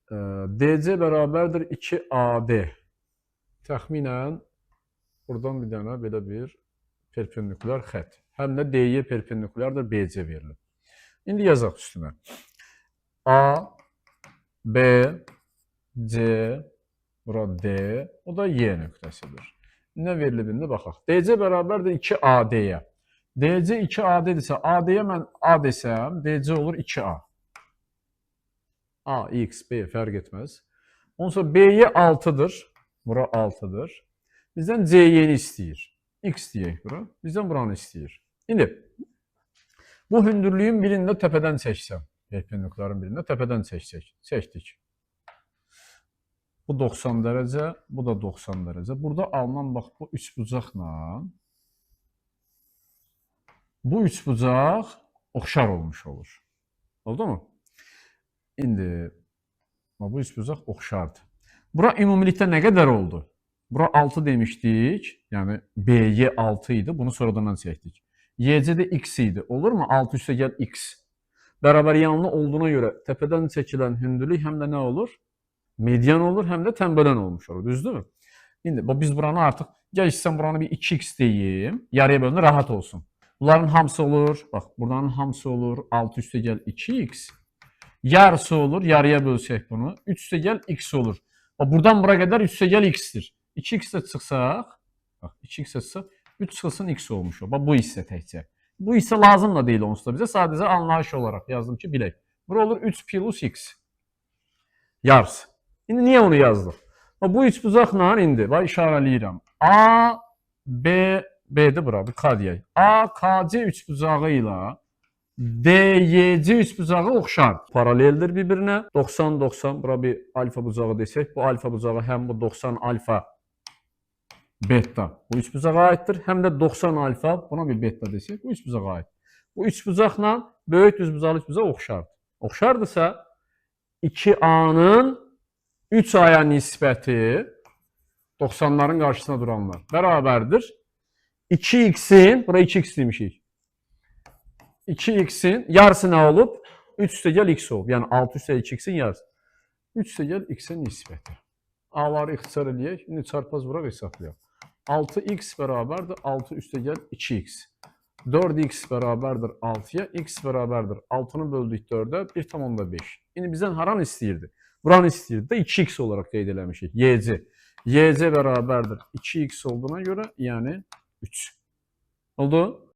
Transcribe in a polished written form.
DC bərabərdir 2AD. Təxminən buradan bir dənə belə bir perpendikulyar xətt. Həm də DY perpendikulyardır BC verilib. İndi yazaq üstünə. A, B, C, bura D, o da Y nöqtəsidir. Nə verilib indi baxaq. DC bərabərdir 2AD-yə. DC 2AD-dirsə, AD-yə mən A desəm, DC olur 2A. A, X, B fərq etməz. Ondan sonra B-yə 6-dır. Bura 6-dır. Bizdən C-yeni istəyir. X deyək bura. Bizdən buranı istəyir. İndi bu hündürlüyün birində təpədən çəksəm, perpendikulyarın birində təpədən çəksək. Çəkdik. Bu 90 dərəcə, bu da 90 dərəcə. Burada alınan bax bu üçbucaqla bu üçbucaq oxşar olmuş olur. Oldu mu? İndi bu üçbucaq oxşardır. Bura ümumilikdə nə qədər oldu? Bura 6 demişdik. Yəni BY 6 idi. Bunu sonradan çəkdik. YC də X idi. Olurmu? 6 üstə gəl X. Bərabər yanlı olduğuna görə təpədən çəkilən hündürlük həm də nə olur? Median olur, həm də tənbələn olmuş olur. Düzdürmü? İndi biz buranı artıq, gəl istəyirəm buranı bir 2x deyim. Yarıya bölünür, rahat olsun. Bunların hamısı olur. Bax, buranın hamısı olur. 6 üstə gəl 2x. Yarısı olur. Yarıya bölsək bunu. 3 üstə gəl x olur. Bax, buradan bura qədər 3 üstə gəl x-dir. 2x-də çıxsaq, bax, 2x-də çıxsaq, 3 çıxılsın x olmuş o. Bax, bu hissə təkcə. Bu hissə lazım da deyil onsuz da bizə. Sadəcə anlayış olaraq yazdım ki, bilək. Bura olur 3 plus x. Yarısı. İndi niyə onu yazdıq? Bu üçbucaqla indi işarələyirəm. A, B, B'dir bura, bir K deyək. A, KC üçbucağı ilə DYC üçbucağı oxşar. Paraleldir bir-birinə. 90, 90, bura bir alfa bucağı desək. Bu alfa bucağı həm bu 90 alfa beta bu üçbucağa aiddir. Həm də 90 alfa, buna bir beta desək, bu üçbucağa aid. Bu üçbucaqla böyük düzbucaqlı üçbucaq oxşardır. Oxşardırsa 2A'nın 3A'ya nisbəti 90'ların qarşısına duranlar bərabərdir. 2x'in, bura 2x demişik. 2x'in yarısı nə olub? 3 üstə gəl x olub. Yəni 6 üstə 2x'in yarısı. 3 üstə gəl x-ə nisbəti. A'ları ixtisar eləyək. İndi çarpaz vuraq hesablayaq. 6x bərabərdir 6 üstə gəl 2x. 4x bərabərdir 6'ya. X bərabərdir 6'nı böldük 4'ə 1,5. İndi bizdən haranı istəyirdi? Buranı istəyirdi də 2x olaraq qeyd eləmişik. YC. YC bərabərdir 2x olduğuna görə, yəni 3. Oldu?